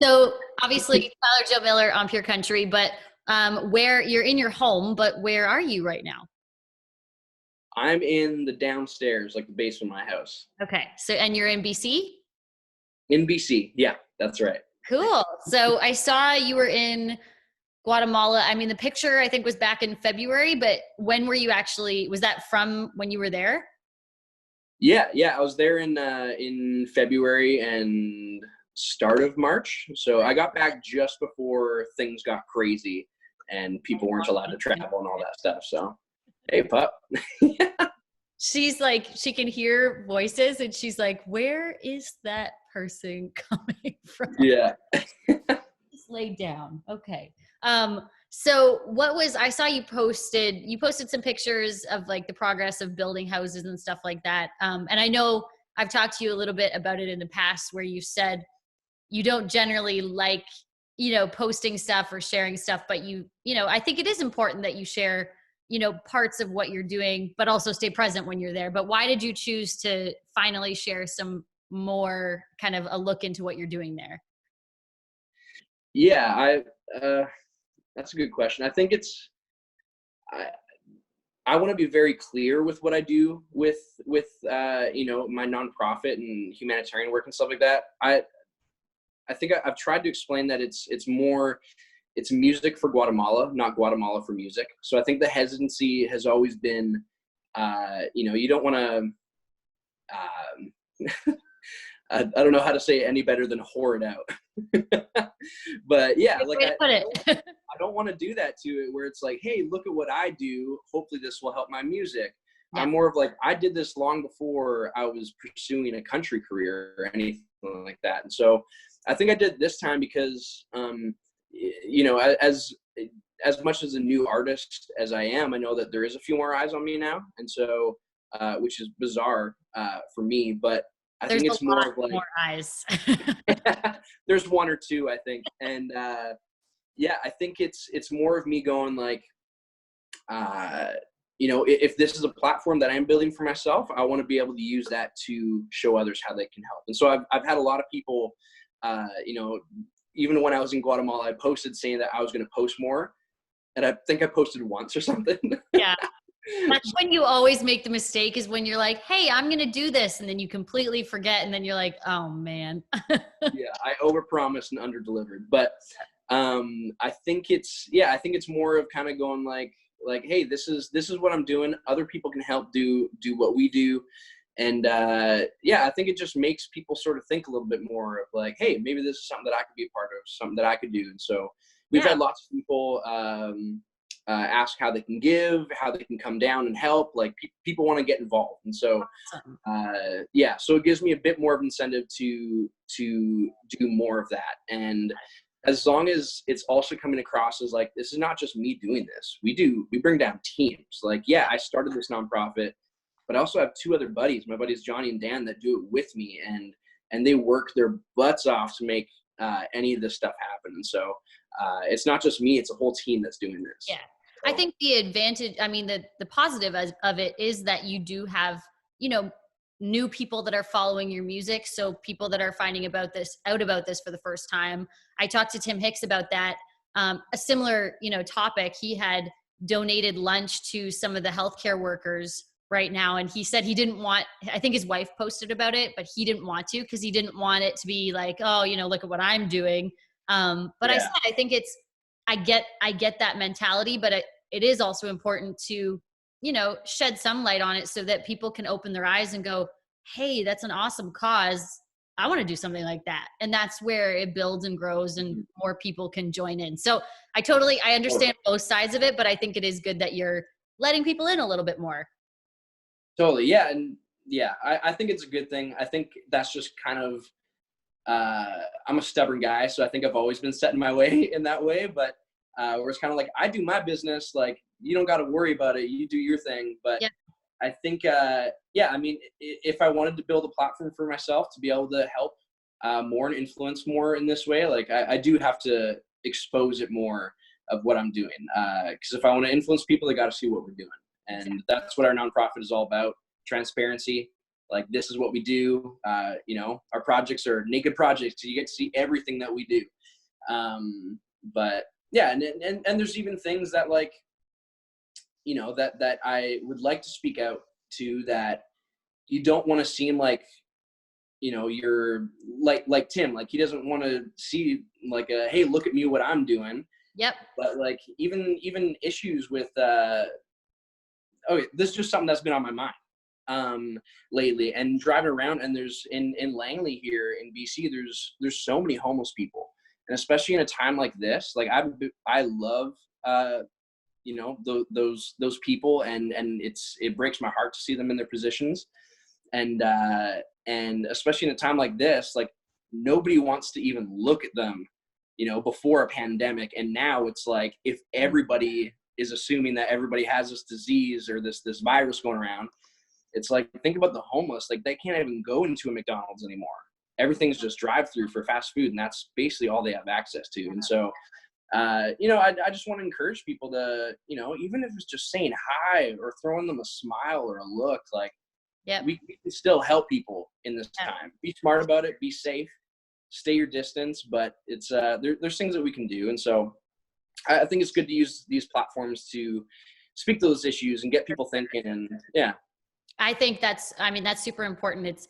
So obviously Tyler Joe Miller on Pure Country, but where you're in your home, but where are you right now? I'm in the downstairs, like the basement of my house. Okay. So and you're in BC? In BC. Yeah, that's right. Cool. So I saw you were in Guatemala. I mean, the picture I think was back in February, but when were you actually, was that from when you were there? Yeah, yeah. I was there in February and start of March. So I got back just before things got crazy and people weren't allowed to travel and all that stuff. So hey pup. She's like, she can hear voices and she's like, where is that person coming from? Yeah. Just laid down. Okay. So what was, I saw you posted some pictures of like the progress of building houses and stuff like that. And I know I've talked to you a little bit about it in the past where you said you don't generally like, posting stuff or sharing stuff, but I think it is important that you share, parts of what you're doing, but also stay present when you're there. But why did you choose to finally share some more kind of a look into what you're doing there? Yeah, that's a good question. I think I, I want to be very clear with what I do with my nonprofit and humanitarian work and stuff like that. I think I've tried to explain that it's music for Guatemala, not Guatemala for music. So I think the hesitancy has always been, you don't want to. I don't know how to say it any better than whore it out. But yeah, Good like way to put it. I don't want to do that to it where it's like, hey, look at what I do. Hopefully this will help my music. Yeah. I'm more of like, I did this long before I was pursuing a country career or anything like that. And so I think I did this time because, as much as a new artist as I am, I know that there is a few more eyes on me now. And so, which is bizarre for me, but I There's think a it's more lot of like, more eyes. there's one or two, I think. And, yeah, I think it's more of me going like, uh, if this is a platform that I'm building for myself, I want to be able to use that to show others how they can help. And so I've had a lot of people, even when I was in Guatemala, I posted saying that I was going to post more, and I think I posted once or something. Yeah. That's when you always make the mistake is when you're like, hey, I'm going to do this. And then you completely forget. And then you're like, oh man. Yeah, I overpromised and underdelivered. But I think it's more of kind of going like, hey, this is what I'm doing. Other people can help do what we do. And yeah, I think it just makes people sort of think a little bit more of like, hey, maybe this is something that I could be a part of, something that I could do. And so we've Yeah. had lots of people ask how they can give, how they can come down and help. Like people want to get involved, and so Awesome. yeah, so it gives me a bit more of incentive to do more of that. And as long as it's also coming across as like, this is not just me doing this. We bring down teams. Like, yeah, I started this nonprofit, but I also have two other buddies, my buddies Johnny and Dan, that do it with me, and they work their butts off to make any of this stuff happen. And so it's not just me; it's a whole team that's doing this. Yeah. I So, think the advantage, I mean, the positive of it is that you do have, you know, new people that are following your music. So people that are finding out about this for the first time. I talked to Tim Hicks about that. A similar, topic. He had donated lunch to some of the healthcare workers right now. And he said he didn't want, I think his wife posted about it, but he didn't want to, because he didn't want it to be like, oh, look at what I'm doing. But I yeah, said, I think I get that mentality, but it is also important to, shed some light on it so that people can open their eyes and go, hey, that's an awesome cause. I want to do something like that. And that's where it builds and grows and more people can join in. So I understand both sides of it, but I think it is good that you're letting people in a little bit more. totally. Yeah, and yeah, I think it's a good thing. I think that's just kind of I'm a stubborn guy, so I think I've always been set in my way in that way. But where it's kind of like, I do my business, like you don't got to worry about it. You do your thing. But Yeah. I think, yeah, I mean, if I wanted to build a platform for myself to be able to help more and influence more in this way, like I do have to expose it more of what I'm doing. Because if I want to influence people, they got to see what we're doing, and Exactly. that's what our nonprofit is all about: transparency. like, this is what we do. You know, our projects are naked projects, so you get to see everything that we do. But yeah, and there's even things that, like, you know, that I would like to speak out to, that you don't want to seem like, you know, you're like Tim, like, he doesn't want to see like a, hey, look at me, what I'm doing. Yep. But like, even issues with okay, this is just something that's been on my mind lately, and driving around, and there's in Langley here in BC, there's so many homeless people, and especially in a time like this, like, I love you know, those people, and it breaks my heart to see them in their positions, and especially in a time like this, like, nobody wants to even look at them, you know, before a pandemic. And now it's like, if everybody is assuming that everybody has this disease or this virus going around, it's like, think about the homeless. Like, they can't even go into a McDonald's anymore. Everything's just drive through for fast food, and that's basically all they have access to. And so you know, I just want to encourage people to, you know, even if it's just saying hi or throwing them a smile or a look, like, yeah, we can still help people in this time. Be smart about it, be safe, stay your distance, but it's there's things that we can do. And so I think it's good to use these platforms to speak to those issues and get people thinking. And yeah, I think that's super important. It's,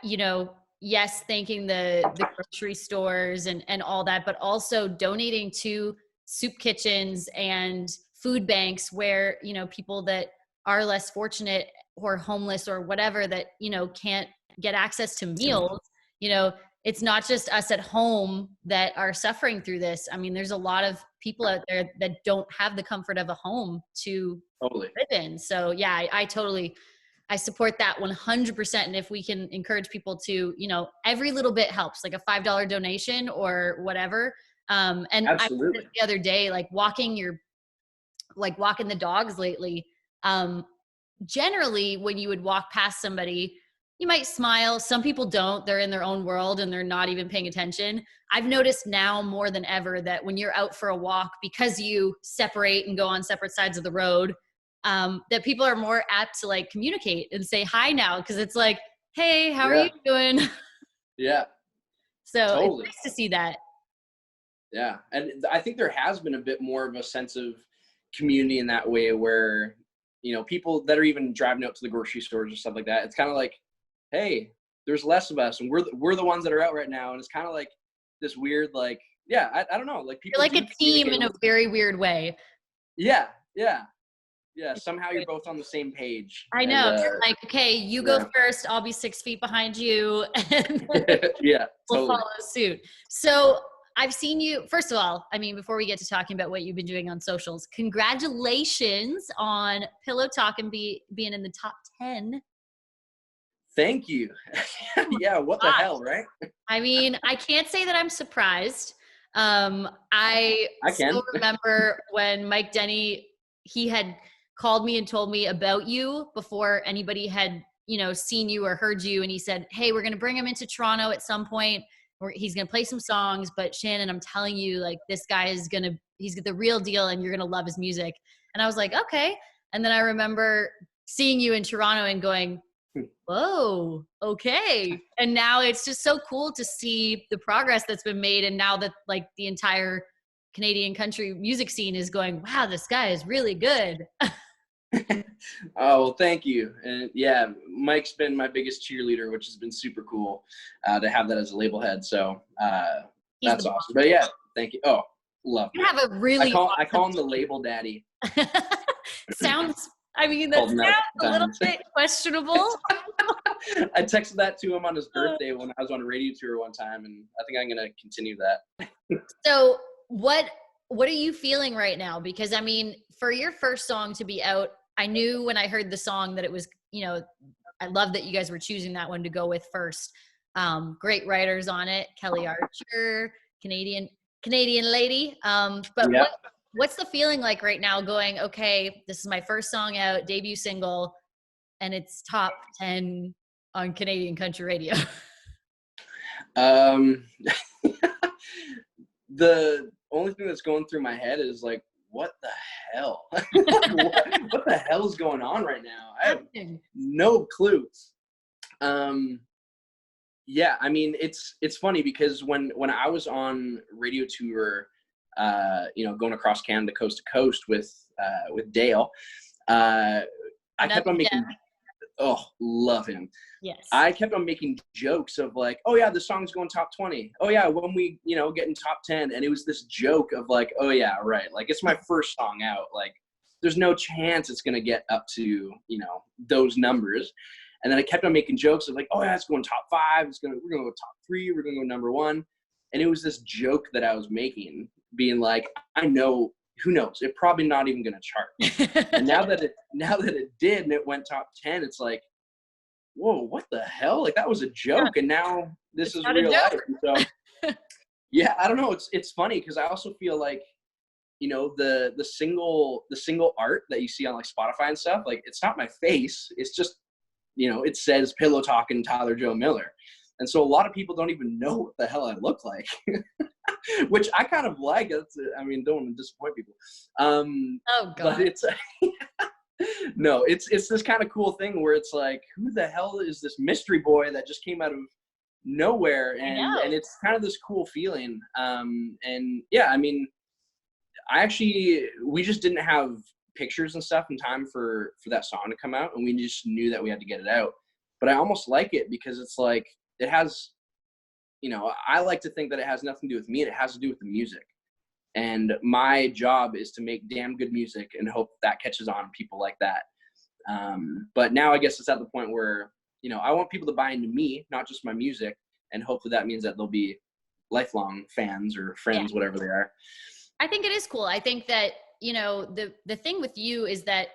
you know, yes, thanking the grocery stores and all that, but also donating to soup kitchens and food banks where, you know, people that are less fortunate or homeless or whatever, that, you know, can't get access to meals. You know, it's not just us at home that are suffering through this. I mean, there's a lot of people out there that don't have the comfort of a home to live in. So yeah, I support that 100%. And if we can encourage people to, you know, every little bit helps, like a $5 donation or whatever. And absolutely. I the other day, like walking the dogs lately, generally when you would walk past somebody, you might smile. Some people don't, they're in their own world and they're not even paying attention. I've noticed now more than ever that when you're out for a walk, because you separate and go on separate sides of the road, that people are more apt to, like, communicate and say hi now. Cause it's like, hey, how are you doing? Yeah. So totally. It's nice to see that. Yeah. And I think there has been a bit more of a sense of community in that way, where, you know, people that are even driving out to the grocery stores or stuff like that, it's kind of like, hey, there's less of us, and we're the ones that are out right now. And it's kind of like this weird, like, yeah, I don't know, like, people You're like a team in a very weird way. Yeah. Somehow you're both on the same page. I know. It's like, okay, you go first, I'll be 6 feet behind you, and yeah, we'll totally. follow suit. So I've seen you, first of all, I mean, before we get to talking about what you've been doing on socials, congratulations on Pillow Talk and being in the top 10. Thank you. Yeah, what the hell, right? I mean, I can't say that I'm surprised. I still remember when Mike Denny, he had called me and told me about you before anybody had, you know, seen you or heard you. And he said, hey, we're going to bring him into Toronto at some point. He's going to play some songs, but Shannon, I'm telling you, like, this guy he's the real deal and you're going to love his music. And I was like, okay. And then I remember seeing you in Toronto and going, whoa, okay. And now it's just so cool to see the progress that's been made. And now that, like, the entire Canadian country music scene is going, wow, this guy is really good. Oh, well, thank you. And yeah, Mike's been my biggest cheerleader, which has been super cool to have that as a label head. So that's awesome. But yeah, thank you. Oh, love it. You have a really I call him the label daddy. Sounds, I mean, that sounds a little bit questionable. I texted that to him on his birthday when I was on a radio tour one time, and I think I'm going to continue that. So what are you feeling right now? Because I mean, for your first song to be out, I knew when I heard the song that it was, you know, I love that you guys were choosing that one to go with first. Great writers on it, Kelly Archer, Canadian lady. But yeah. What's the feeling like right now going, okay, this is my first song out, debut single, and it's top 10 on Canadian country radio? The only thing that's going through my head is like, what the hell? what the hell is going on right now? I have no clue. Um, yeah, I mean, it's funny because when I was on radio tour, going across Canada coast to coast with Dale, I kept Another on gem. making, oh, love him. Yes. I kept on making jokes of like, oh yeah, the song's going top 20. Oh yeah, when we, get in top 10. And it was this joke of like, oh yeah, right. Like it's my first song out. Like there's no chance it's going to get up to, those numbers. And then I kept on making jokes of like, oh yeah, it's going top 5. We're going to go top 3. We're going to go number 1. And it was this joke that I was making being like, I know, who knows? It's probably not even going to chart. And now that it did and it went top 10, it's like, whoa, what the hell? Like that was a joke, and now this is real life. And so, yeah, I don't know. It's funny because I also feel like, the single art that you see on like Spotify and stuff, like it's not my face. It's just, it says Pillow Talkin' Tyler Joe Miller, and so a lot of people don't even know what the hell I look like, which I kind of like. Don't want to disappoint people. Oh God. But it's. No, it's this kind of cool thing where it's like, who the hell is this mystery boy that just came out of nowhere? And it's kind of this cool feeling. And yeah, I mean, we just didn't have pictures and stuff in time for that song to come out, and we just knew that we had to get it out. But I almost like it because it's like, it has, I like to think that it has nothing to do with me. It has to do with the music. And my job is to make damn good music and hope that catches on people like that. But now I guess it's at the point where, I want people to buy into me, not just my music. And hopefully that means that they'll be lifelong fans or friends, whatever they are. I think it is cool. I think that, the thing with you is that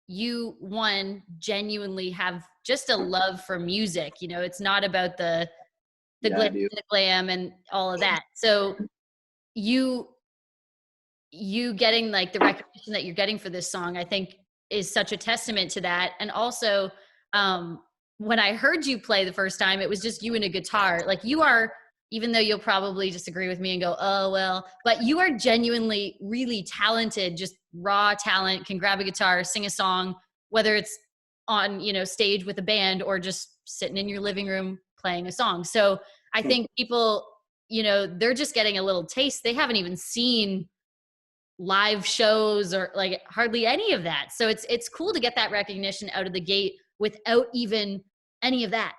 you, one, genuinely have just a love for music. It's not about the glam and all of that. So you getting like the recognition that you're getting for this song, I think is such a testament to that. And also, when I heard you play the first time, it was just you and a guitar. Like you are, even though you'll probably disagree with me and go, oh, well, but you are genuinely really talented, just raw talent, can grab a guitar, sing a song, whether it's on, stage with a band or just sitting in your living room playing a song. So I think people, they're just getting a little taste. They haven't even seen live shows or like hardly any of that. So it's cool to get that recognition out of the gate without even any of that.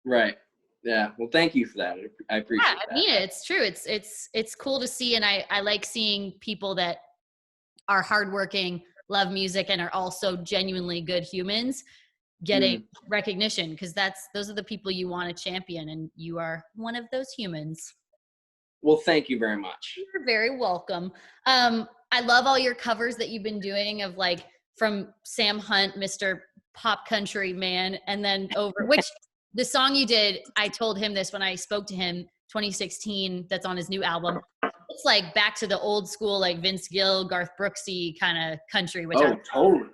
Right. Yeah. Well, thank you for that. I appreciate that. I mean, it's true. It's cool to see. And I like seeing people that are hardworking, love music, and are also genuinely good humans getting recognition, because those are the people you want to champion, and you are one of those humans. Well, thank you very much. You're very welcome. I love all your covers that you've been doing of like from Sam Hunt, Mr. Pop Country Man, and then over, which the song you did, I told him this when I spoke to him, 2016, that's on his new album. It's like back to the old school, like Vince Gill, Garth Brooksy kind of country. Which totally.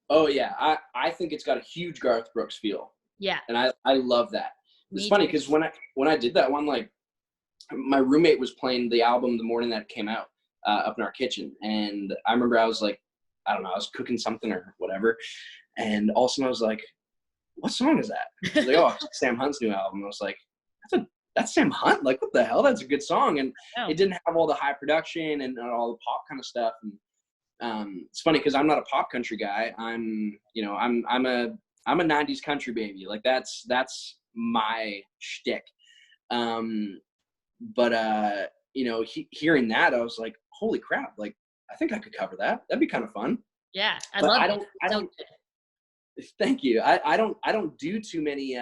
Oh yeah, I think it's got a huge Garth Brooks feel. Yeah, and I love that. It's funny because when I did that one, like my roommate was playing the album the morning that it came out up in our kitchen, and I remember I was like, I don't know, I was cooking something or whatever, and all of a sudden I was like, what song is that? I was like, oh, it's Sam Hunt's new album. I was like, that's Sam Hunt? Like, what the hell? That's a good song. And it didn't have all the high production and all the pop kind of stuff. And it's funny because I'm not a pop country guy. I'm a 90s country baby. Like that's my shtick. But hearing that, I was like, holy crap! Like, I think I could cover that. That'd be kind of fun. Yeah, I don't. Thank you. I don't do too many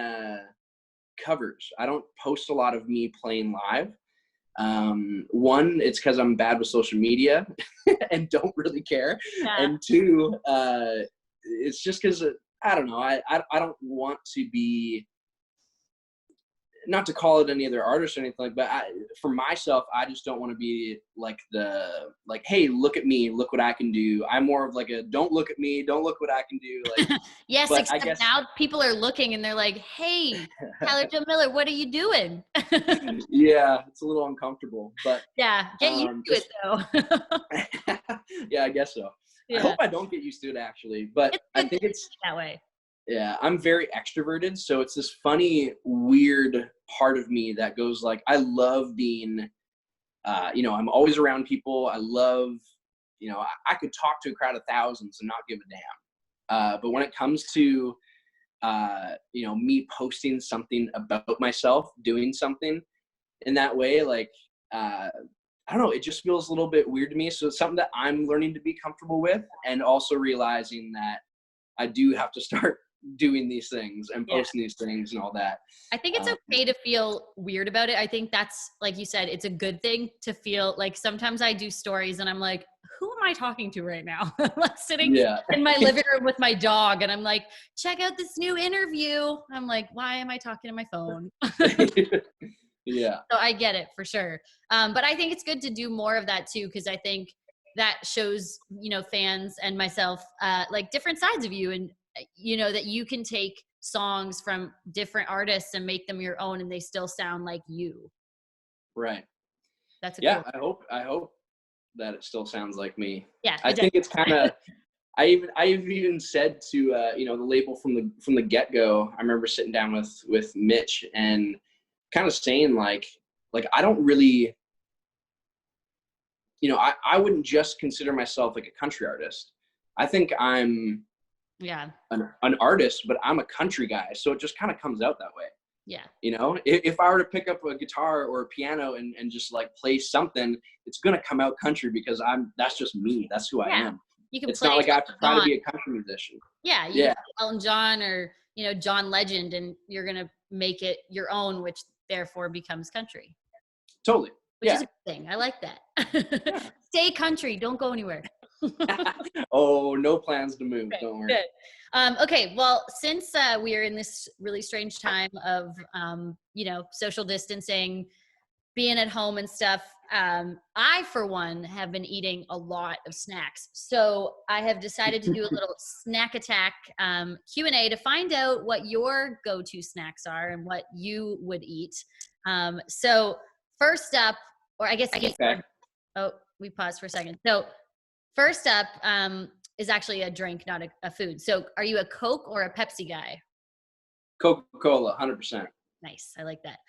covers. I don't post a lot of me playing live. One, it's because I'm bad with social media and don't really care. Yeah. And two, it's just because I don't know. I don't want to be, not to call it any other artist or anything like that. For myself, I just don't want to be like hey, look at me, look what I can do. I'm more of like a, don't look at me, don't look what I can do. Like, yes, except I guess now people are looking and they're like, hey, Tyler Joe Miller, what are you doing? Yeah, it's a little uncomfortable, but yeah, get used to it though. Yeah, I guess so. Yeah. I hope I don't get used to it actually, but I think it's that way. Yeah, I'm very extroverted, so it's this funny, weird part of me that goes like, I love being, I'm always around people. I love, I could talk to a crowd of thousands and not give a damn. But when it comes to, me posting something about myself, doing something in that way, like, I don't know, it just feels a little bit weird to me. So it's something that I'm learning to be comfortable with, and also realizing that I do have to start doing these things and posting these things and all that. I think it's okay to feel weird about it. I think that's, like you said, it's a good thing to feel like. Sometimes I do stories and I'm like, who am I talking to right now? I'm like sitting in my living room with my dog and I'm like, check out this new interview. I'm like, why am I talking to my phone? Yeah. So I get it for sure. But I think it's good to do more of that too, because I think that shows, fans and myself, like different sides of you, and that you can take songs from different artists and make them your own and they still sound like you. Right. That's cool. I hope that it still sounds like me. Yeah. I think it's kind of, I've even said to, the label from the get-go, I remember sitting down with Mitch and kind of saying like, I don't really, I wouldn't just consider myself like a country artist. I think I'm an artist, but I'm a country guy. So it just kind of comes out that way. Yeah. If I were to pick up a guitar or a piano and just like play something, it's going to come out country because that's just me. That's who I am. You can it's play not like I have to try to be a country musician. Yeah. You can play Elton John or, John Legend, and you're going to make it your own, which therefore becomes country. Totally. Which is a good thing. I like that. Stay country. Don't go anywhere. Oh, no plans to move. Okay, don't worry. Good. Okay. Well, since we are in this really strange time of, social distancing, being at home and stuff, I, for one, have been eating a lot of snacks. So I have decided to do a little snack attack Q&A to find out what your go-to snacks are and what you would eat. So first up, or I guess, we paused for a second. So first up is actually a drink, not a food. So are you a Coke or a Pepsi guy? Coca-Cola, 100%. Nice. I like that.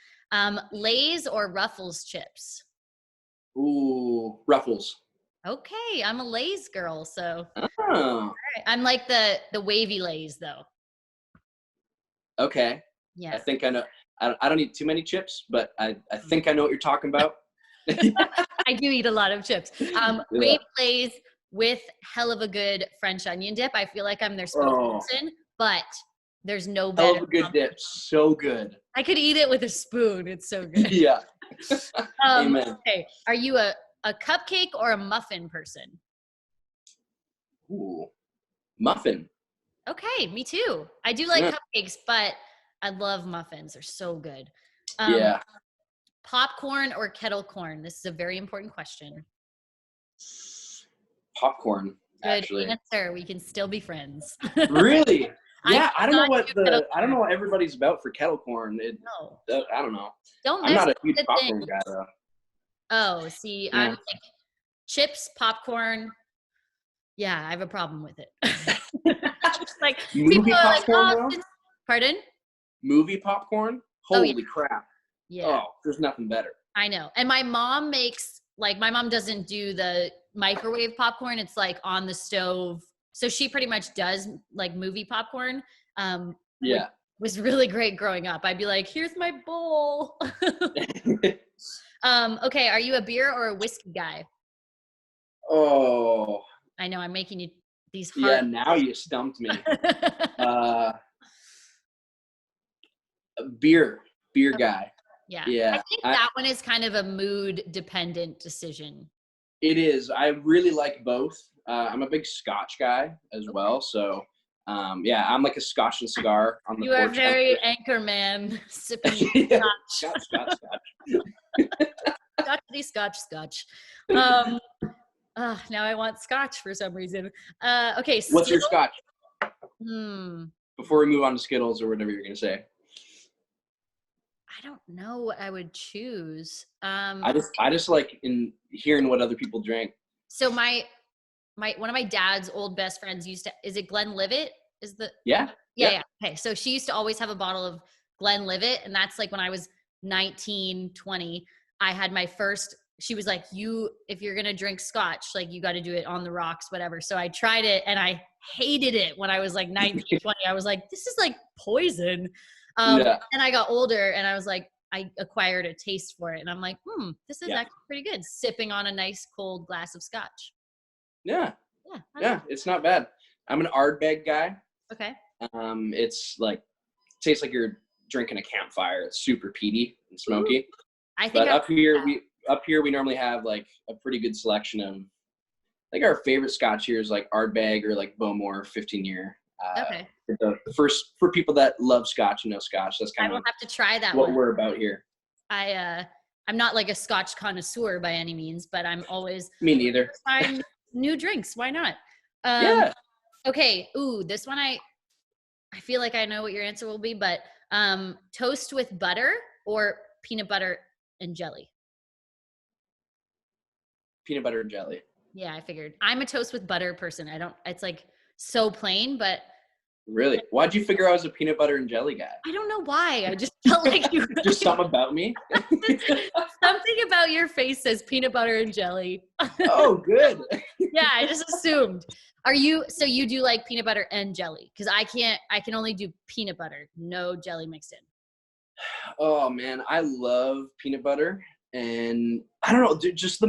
Lay's or Ruffles chips? Ooh, Ruffles. Okay. I'm a Lay's girl. So Oh. All right. I'm like the wavy Lay's though. Okay. Yeah. I think I know. I don't eat too many chips, but I think I know what you're talking about. I do eat a lot of chips. Wavy Lay's with hell of a good French onion dip. I feel like I'm their spokesperson, but there's no better. Hell of a good dip. So good. I could eat it with a spoon. It's so good. Yeah. Amen. Okay. Are you a cupcake or a muffin person? Ooh, muffin. Okay, me too. I do like cupcakes, but I love muffins. They're so good. Popcorn or kettle corn? This is a very important question. Popcorn. Good actually. answer. We can still be friends. Really? Yeah, I don't know what everybody's about for kettle corn. I don't know. I'm not a huge popcorn guy though. Oh, see, I'm like chips, popcorn. Yeah, I have a problem with it. Like movie popcorn. Like, pardon? Movie popcorn? Holy crap! Yeah. Oh, there's nothing better. I know. And my mom makes my mom doesn't do the microwave popcorn. It's like on the stove. So she pretty much does like movie popcorn. Which was really great growing up. I'd be like, here's my bowl. Okay. Are you a beer or a whiskey guy? Oh. I know I'm making you these hard. Yeah, now you stumped me. Beer guy. Yeah. Yeah. I think that one is kind of a mood dependent decision. It is. I really like both. I'm a big Scotch guy as well. So, I'm like a Scotch and cigar on the porch. You are very anchor man sipping Scotch. Scotch. Now I want Scotch for some reason. Okay. What's your Scotch? Before we move on to Skittles or whatever you're going to say. I don't know what I would choose. I just like in hearing what other people drink. So one of my dad's old best friends is it Glenlivet? Yeah, yeah. Okay. So she used to always have a bottle of Glenlivet, and that's like when I was 19, 20. I had my first, she was like, if you're going to drink scotch, like you got to do it on the rocks, whatever. So I tried it and I hated it when I was like 19, 20. I was like, this is like poison. Yeah. And I got older and I was like, I acquired a taste for it. And I'm like, this is actually pretty good. Sipping on a nice cold glass of scotch. Yeah. Yeah. Yeah. It's not bad. I'm an Ardbeg guy. Okay. It's like, tastes like you're drinking a campfire. It's super peaty and smoky. Ooh, I think but up here we normally have like a pretty good selection of, I think our favorite scotch here is like Ardbeg or like Bowmore 15-year. Okay. The first, for people that love scotch and know scotch, that's kind I will of have to try that what one. we're about here. I'm not like a scotch connoisseur by any means, but I'm always Me neither. trying new drinks. Why not? Yeah. Okay. Ooh, this one I feel like I know what your answer will be, but toast with butter or peanut butter and jelly? Peanut butter and jelly. Yeah, I figured. I'm a toast with butter person. It's like so plain, but. Really? Why'd you figure I was a peanut butter and jelly guy? I don't know why. I just felt like you. Just something about me? Something about your face says peanut butter and jelly. Oh, good. Yeah, I just assumed. So you do like peanut butter and jelly? Because I can only do peanut butter, no jelly mixed in. Oh man, I love peanut butter, and I don't know, just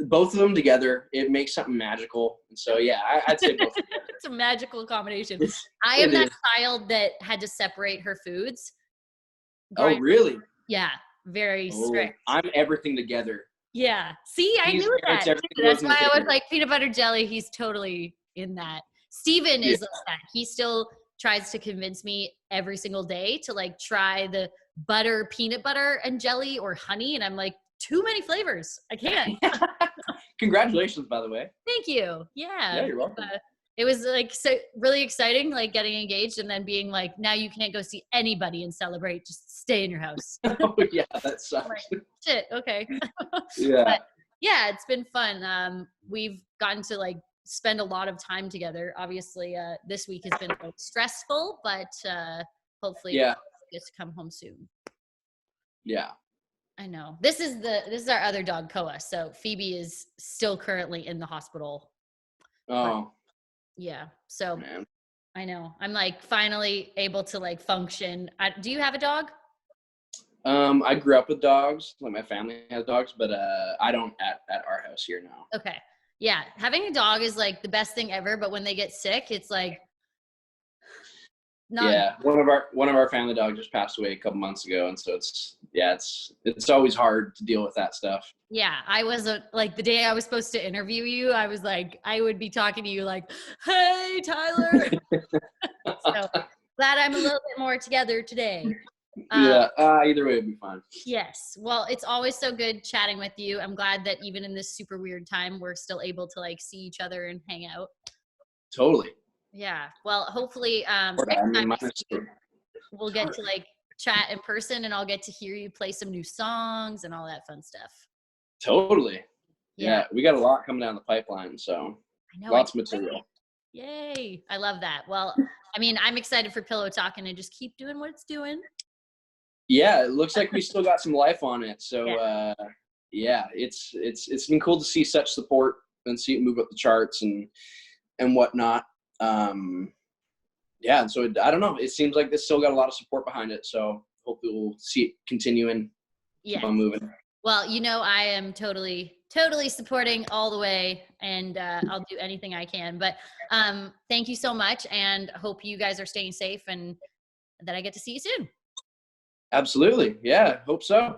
both of them together, it makes something magical. And so yeah, I'd say both together. It's a magical combination. I am that child that had to separate her foods. Oh really? Yeah, very strict. I'm everything together. Yeah. See, I knew that. That's why I was like peanut butter jelly. He's totally in that. Steven is like that. He still tries to convince me every single day to like try the butter, peanut butter and jelly or honey. And I'm like, too many flavors. I can't. Congratulations, by the way. Thank you. Yeah. Yeah, you're welcome. It was like so really exciting, like getting engaged and then being like, now you can't go see anybody and celebrate. Just stay in your house. Oh yeah, that sucks. Like, shit. Okay. Yeah. But yeah, it's been fun. We've gotten to like spend a lot of time together. Obviously, this week has been like, stressful, but hopefully we'll get to come home soon. Yeah. I know. This is our other dog, Koa. So Phoebe is still currently in the hospital. Oh. Yeah. So man. I know. I'm like finally able to like function. Do you have a dog? I grew up with dogs. Like my family has dogs, but I don't at our house here now. Okay. Yeah. Having a dog is like the best thing ever, but when they get sick, it's like not. Yeah. One of our family dogs just passed away a couple months ago, and so it's always hard to deal with that stuff. Yeah, I was like the day I was supposed to interview you, I was like, I would be talking to you like, hey, Tyler. So glad I'm a little bit more together today. Either way would be fine. Yes. Well, it's always so good chatting with you. I'm glad that even in this super weird time, we're still able to like see each other and hang out. Totally. Yeah. Well, hopefully we'll get to like chat in person and I'll get to hear you play some new songs and all that fun stuff. Totally. Yeah. We got a lot coming down the pipeline, so I know, lots of material. Yay. I love that. Well, I mean, I'm excited for Pillow Talkin and just keep doing what it's doing. Yeah, it looks like we still got some life on it. So it's been cool to see such support and see it move up the charts and whatnot. And so I don't know. It seems like this still got a lot of support behind it. So hopefully we'll see it continuing. Keep on moving. Well, I am totally supporting all the way, and I'll do anything I can. But thank you so much, and hope you guys are staying safe and that I get to see you soon. Absolutely. Yeah, hope so.